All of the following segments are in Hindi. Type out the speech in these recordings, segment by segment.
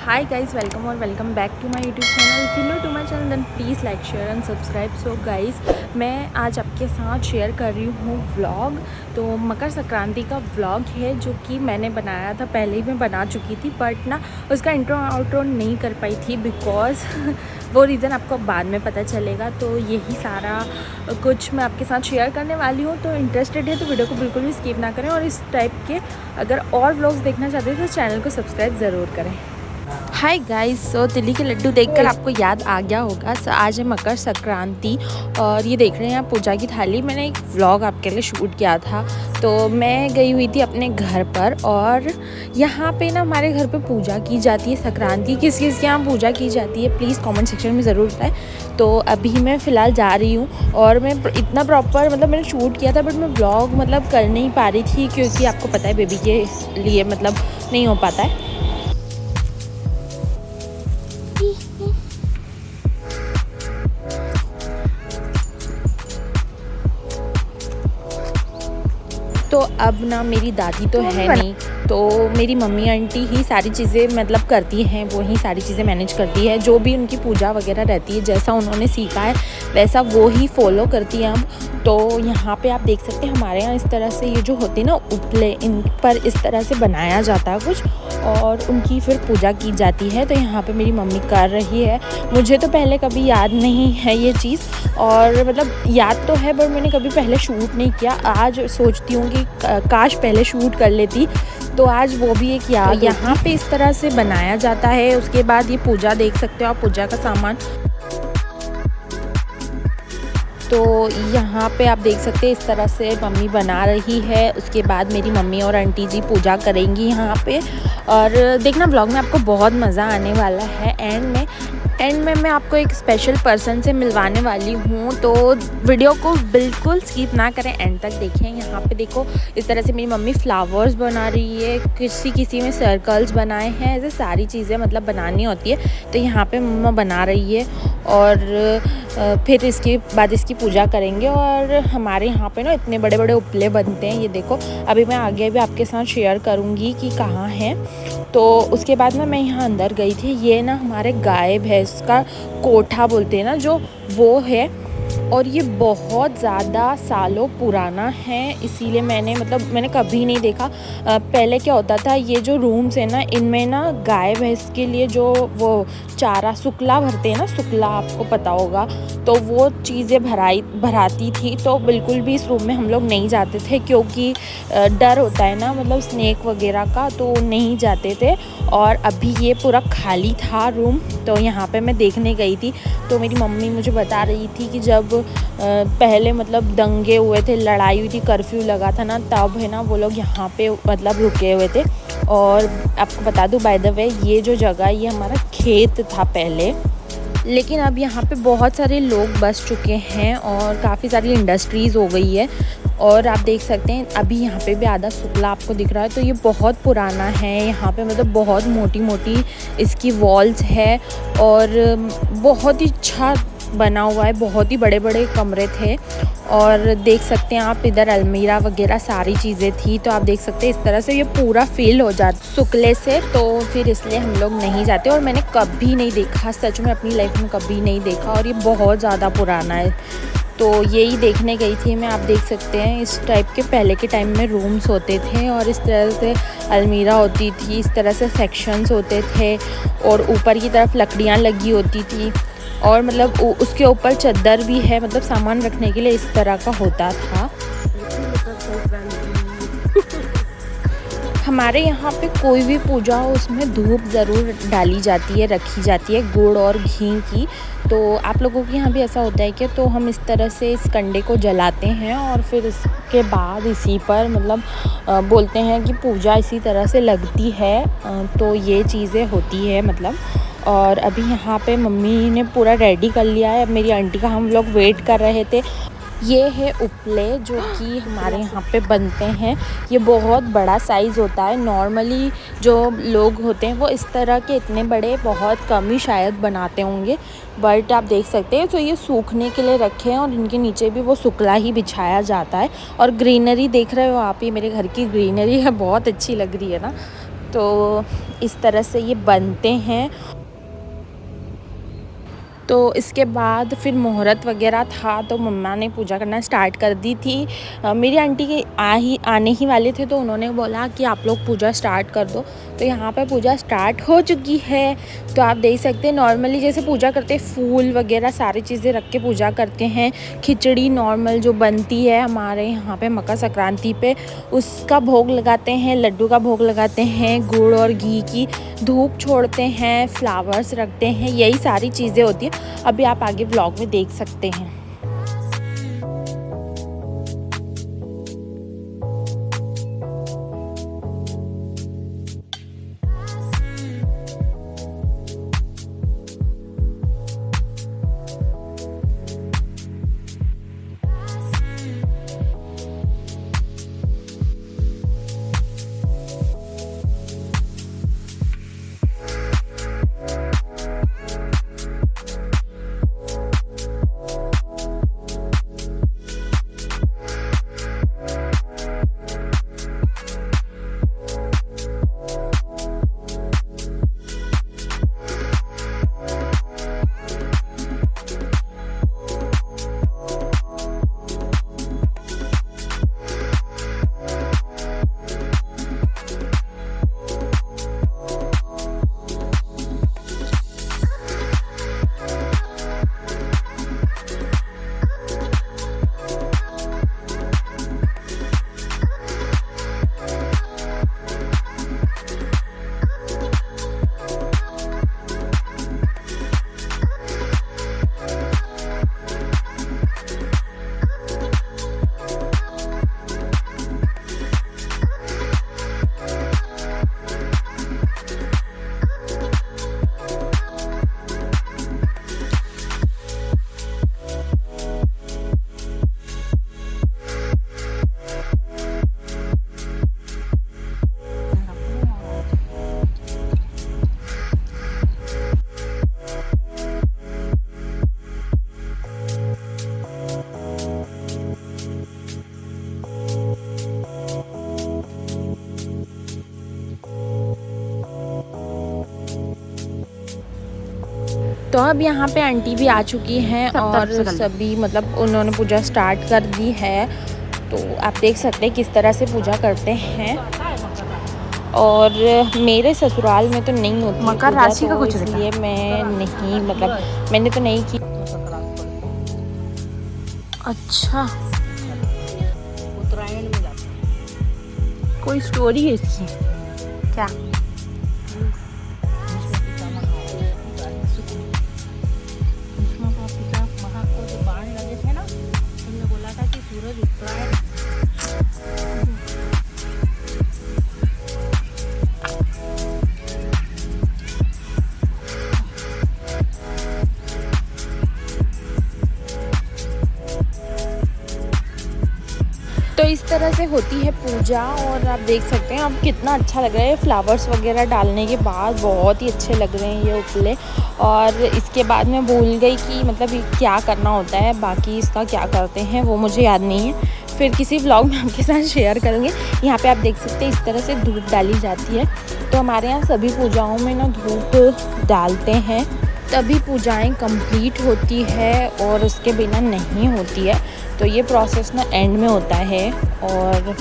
हाय गाइस, वेलकम और welcome back to my YouTube channel. If you new to my channel then please like share and subscribe. So guys, मैं आज आपके साथ शेयर कर रही हूँ व्लॉग। तो मकर संक्रांति का व्लॉग है जो कि मैंने बनाया था, पहले ही मैं बना चुकी थी, बट ना उसका इंट्रो आउट्रो नहीं कर पाई थी बिकॉज़ वो रीज़न आपको बाद में पता चलेगा। तो यही सारा कुछ मैं आपके साथ शेयर करने वाली हूँ। तो इंटरेस्टेड है तो वीडियो को बिल्कुल भी स्किप ना करें, और इस टाइप के अगर और व्लॉग्स देखना चाहते हैं तो चैनल को सब्सक्राइब ज़रूर करें। हाय गाइस, सो तिली के लड्डू देखकर आपको याद आ गया होगा। सो आज है मकर संक्रांति और ये देख रहे हैं आप पूजा की थाली। मैंने एक व्लॉग आपके लिए शूट किया था। तो मैं गई हुई थी अपने घर पर, और यहाँ पे ना हमारे घर पे पूजा की जाती है संक्रांति। किस किस के यहाँ पूजा की जाती है प्लीज़ कमेंट सेक्शन में ज़रूर बताएं। तो अभी मैं फ़िलहाल जा रही हूँ, और मैं इतना प्रॉपर मतलब मैंने शूट किया था, बट मैं व्लॉग मतलब कर नहीं पा रही थी क्योंकि आपको पता है बेबी के लिए मतलब नहीं हो पाता है। तो अब ना मेरी दादी तो है नहीं, तो मेरी मम्मी आंटी ही सारी चीज़ें मतलब करती हैं, वो ही सारी चीज़ें मैनेज करती है। जो भी उनकी पूजा वगैरह रहती है, जैसा उन्होंने सीखा है वैसा वो ही फॉलो करती हैं अब। तो यहाँ पे आप देख सकते हैं हमारे यहाँ इस तरह से ये जो होती है ना उपले, इन पर इस तरह से बनाया जाता है कुछ, और उनकी फिर पूजा की जाती है। तो यहाँ पे मेरी मम्मी कर रही है। मुझे तो पहले कभी याद नहीं है ये चीज़, और मतलब याद तो है बट मैंने कभी पहले शूट नहीं किया। आज सोचती हूँ कि काश पहले शूट कर लेती, तो आज वो भी एक याद। तो यहाँ पे इस तरह से बनाया जाता है। उसके बाद ये पूजा देख सकते हो आप, पूजा का सामान। तो यहाँ पे आप देख सकते हैं इस तरह से मम्मी बना रही है। उसके बाद मेरी मम्मी और आंटी जी पूजा करेंगी यहाँ पे। और देखना व्लॉग में आपको बहुत मज़ा आने वाला है। एंड में मैं आपको एक स्पेशल पर्सन से मिलवाने वाली हूँ, तो वीडियो को बिल्कुल स्किप ना करें, एंड तक देखें। यहाँ पे देखो इस तरह से मेरी मम्मी फ्लावर्स बना रही है, किसी में सर्कल्स बनाए हैं, ऐसे सारी चीज़ें मतलब बनानी होती है। तो यहाँ पे मम्मा बना रही है, और फिर इसके बाद इसकी पूजा करेंगे। और हमारे यहाँ पे ना इतने बड़े बड़े उपले बनते हैं, ये देखो। अभी मैं आगे भी आपके साथ शेयर करूँगी कि कहाँ है। तो उसके बाद ना मैं यहाँ अंदर गई थी। ये ना हमारे गाय भैंस का कोठा बोलते हैं ना जो, वो है। और ये बहुत ज़्यादा सालों पुराना है, इसीलिए मैंने कभी नहीं देखा। पहले क्या होता था, ये जो रूम्स है ना, इनमें ना गाय भैंस के लिए जो वो चारा सुकला भरते हैं ना, सुकला आपको पता होगा, तो वो चीज़ें भराती थी। तो बिल्कुल भी इस रूम में हम लोग नहीं जाते थे क्योंकि डर होता है ना, मतलब स्नेक वगैरह का, तो नहीं जाते थे। और अभी ये पूरा खाली था रूम, तो यहाँ पे मैं देखने गई थी। तो मेरी मम्मी मुझे बता रही थी कि जब पहले मतलब दंगे हुए थे, लड़ाई हुई थी, कर्फ्यू लगा था ना, तब है ना वो लोग यहाँ पे मतलब रुके हुए थे। और आपको बता दूँ बाय द वे, ये जो जगह ये हमारा खेत था पहले, लेकिन अब यहाँ पे बहुत सारे लोग बस चुके हैं और काफ़ी सारी इंडस्ट्रीज़ हो गई है। और आप देख सकते हैं अभी यहाँ पे भी आधा सुखला आपको दिख रहा है। तो ये बहुत पुराना है। यहाँ पे मतलब बहुत मोटी मोटी इसकी वॉल्स है, और बहुत ही अच्छा बना हुआ है, बहुत ही बड़े बड़े कमरे थे। और देख सकते हैं आप इधर अलमीरा वगैरह सारी चीज़ें थी। तो आप देख सकते हैं इस तरह से ये पूरा फील हो जाता सुकले से। तो फिर इसलिए हम लोग नहीं जाते, और मैंने कभी नहीं देखा, सच में अपनी लाइफ में कभी नहीं देखा, और ये बहुत ज़्यादा पुराना है। तो यही देखने गई थी मैं। आप देख सकते हैं इस टाइप के पहले के टाइम में रूम्स होते थे, और इस तरह से अलमीरा होती थी, इस तरह से सेक्शंस होते थे, और ऊपर की तरफ लकड़ियाँ लगी होती थी, और मतलब उसके ऊपर चद्दर भी है, मतलब सामान रखने के लिए इस तरह का होता था। हमारे यहाँ पे कोई भी पूजा हो उसमें धूप ज़रूर डाली जाती है, रखी जाती है, गुड़ और घी की। तो आप लोगों के यहाँ भी ऐसा होता है क्या? तो हम इस तरह से इस कंडे को जलाते हैं, और फिर इसके बाद इसी पर मतलब बोलते हैं कि पूजा इसी तरह से लगती है। तो ये चीज़ें होती है मतलब। और अभी यहाँ पे मम्मी ने पूरा रेडी कर लिया है। मेरी आंटी का हम लोग वेट कर रहे थे। ये है उपले जो कि हमारे यहाँ पे बनते हैं। ये बहुत बड़ा साइज़ होता है। नॉर्मली जो लोग होते हैं वो इस तरह के इतने बड़े बहुत कम ही शायद बनाते होंगे, बट आप देख सकते हैं। तो ये सूखने के लिए रखे हैं, और इनके नीचे भी वो सुकला ही बिछाया जाता है। और ग्रीनरी देख रहे हो आप, ये मेरे घर की ग्रीनरी है, बहुत अच्छी लग रही है ना। तो इस तरह से ये बनते हैं। तो इसके बाद फिर मुहूर्त वगैरह था तो मम्मा ने पूजा करना स्टार्ट कर दी थी। मेरी आंटी के आने ही वाले थे तो उन्होंने बोला कि आप लोग पूजा स्टार्ट कर दो। तो यहाँ पर पूजा स्टार्ट हो चुकी है। तो आप देख सकते हैं नॉर्मली जैसे पूजा करते हैं फूल वगैरह सारी चीज़ें रख के पूजा करते हैं। खिचड़ी नॉर्मल जो बनती है हमारे यहाँ पे मकर संक्रांति पे, उसका भोग लगाते हैं, लड्डू का भोग लगाते हैं, गुड़ और घी की धूप छोड़ते हैं, फ्लावर्स रखते हैं, यही सारी चीज़ें होती हैं। अभी आप आगे व्लॉग में देख सकते हैं। तो अब यहाँ पे आंटी भी आ चुकी हैं और सभी मतलब उन्होंने पूजा स्टार्ट कर दी है। तो आप देख सकते हैं किस तरह से पूजा करते हैं। और मेरे ससुराल में तो नहीं होती मकर राशि का कुछ, इसलिए मैं नहीं मतलब मैंने तो नहीं की। अच्छा, उत्तरायण में जाते कोई स्टोरी है इसकी क्या? तो इस तरह से होती है पूजा। और आप देख सकते हैं अब कितना अच्छा लग रहा है, फ्लावर्स वगैरह डालने के बाद बहुत ही अच्छे लग रहे हैं ये उपले। और इसके बाद मैं भूल गई कि मतलब ये क्या करना होता है, बाकी इसका क्या करते हैं वो मुझे याद नहीं है, फिर किसी व्लॉग में आपके साथ शेयर करूँगी। यहाँ पे आप देख सकते हैं इस तरह से धूप डाली जाती है। तो हमारे यहाँ सभी पूजाओं में ना धूप डालते हैं तभी पूजाएं कंप्लीट होती है और उसके बिना नहीं होती है। तो ये प्रोसेस ना एंड में होता है। और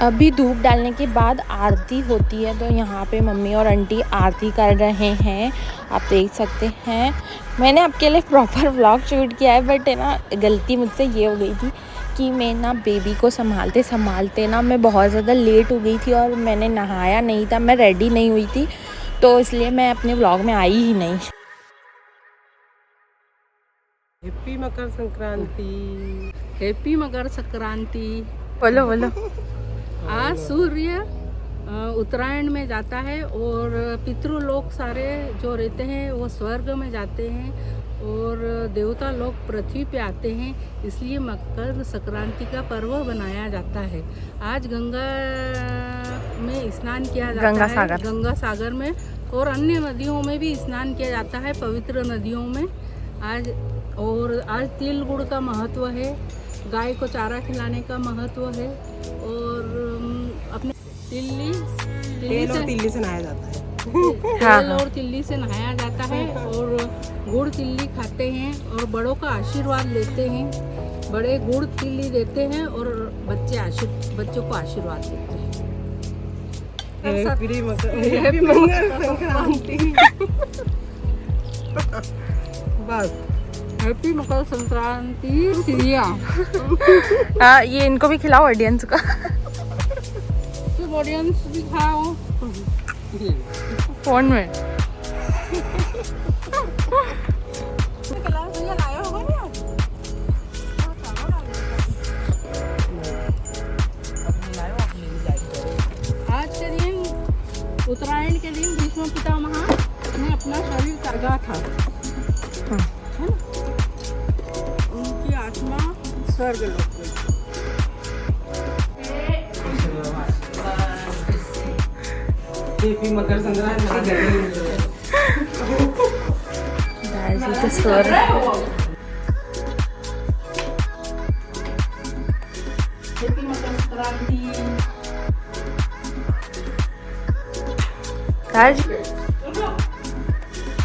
अभी धूप डालने के बाद आरती होती है। तो यहाँ पे मम्मी और आंटी आरती कर रहे हैं, आप देख सकते हैं। मैंने आपके लिए प्रॉपर व्लॉग शूट किया है, बट है ना गलती मुझसे ये हो गई थी कि मैं ना बेबी को संभालते संभालते ना मैं बहुत ज़्यादा लेट हो गई थी और मैंने नहाया नहीं था, मैं रेडी नहीं हुई थी, तो इसलिए मैं अपने व्लॉग में आई ही नहीं। Happy Makar Sankranti, happy Makar Sankranti. बोलो बोलो। आज सूर्य उत्तरायण में जाता है और पितृलोक सारे जो रहते हैं वो स्वर्ग में जाते हैं और देवता लोग पृथ्वी पे आते हैं, इसलिए मकर संक्रांति का पर्व बनाया जाता है। आज गंगा में स्नान किया जाता है, गंगा सागर में, और अन्य नदियों में भी स्नान किया जाता है, पवित्र नदियों में। आज तिल गुड़ का महत्व है, गाय को चारा खिलाने का महत्व है, और अपने तिल्ली से नहाया जाता है। तेल और तिल्ली से नहाया जाता है और गुड़ तिल्ली खाते हैं और बड़ों का आशीर्वाद लेते हैं। बड़े गुड़ तिल्ली देते हैं और बच्चों को आशीर्वाद देते हैं। हैप्पी मकर संक्रांति। बस हैप्पी मकर संक्रांति। ये इनको भी खिलाओ, ऑडियंस को। ऑडियंस भी खाओ फोन में। आज के दिन, उत्तरायण के दिन, भीष्म पितामह ने अपना शरीर त्यागा था, है ना? उनकी आत्मा स्वर्ग लोक गई। हैप्पी मकर संक्रांति। हैप्पी मकर संक्रांति।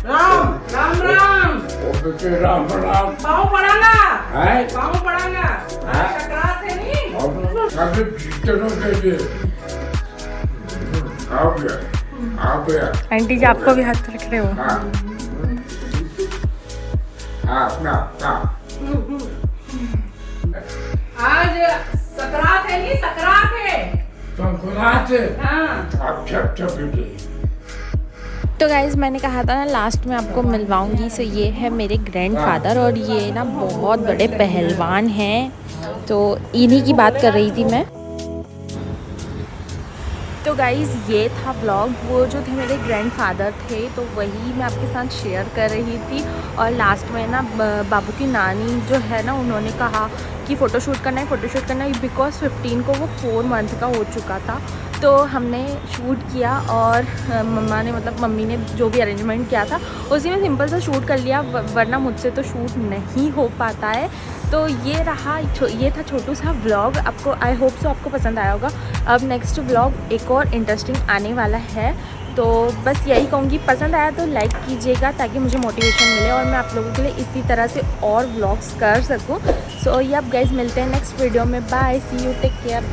राम राम राम राम राम पाँव पड़ाना है पाँव पड़ाना संक्रांत है नहीं। काफी कीर्तनों के लिए आप आंटी जी आपको भी हाथ रख रहे हो। अपना आज संक्रांत है नहीं, संक्रांत है। संक्रांत हाँ आप छप तो गाइज़ मैंने कहा था ना लास्ट में आपको मिलवाऊंगी। सो ये है मेरे ग्रैंडफादर और ये ना बहुत बड़े पहलवान हैं, तो इन्हीं की बात कर रही थी मैं। तो गाइज़ ये था व्लॉग, वो जो थे मेरे ग्रैंडफादर थे, तो वही मैं आपके साथ शेयर कर रही थी। और लास्ट में ना बाबू की नानी जो है ना, उन्होंने कहा कि फ़ोटोशूट करना है बिकॉज़ 15 को वो 4 मंथ का हो चुका था। तो हमने शूट किया और मम्मी ने जो भी अरेंजमेंट किया था उसी में सिंपल सा शूट कर लिया, वरना मुझसे तो शूट नहीं हो पाता है। तो ये था छोटू सा व्लॉग। आपको आई होप सो आपको पसंद आया होगा। अब नेक्स्ट व्लॉग एक और इंटरेस्टिंग आने वाला है, तो बस यही कहूँगी, पसंद आया तो लाइक कीजिएगा ताकि मुझे मोटिवेशन मिले और मैं आप लोगों के लिए इसी तरह से और व्लॉग्स कर सकूँ। सो ये आप गाइज मिलते हैं नेक्स्ट वीडियो में। Bye, see you, take care.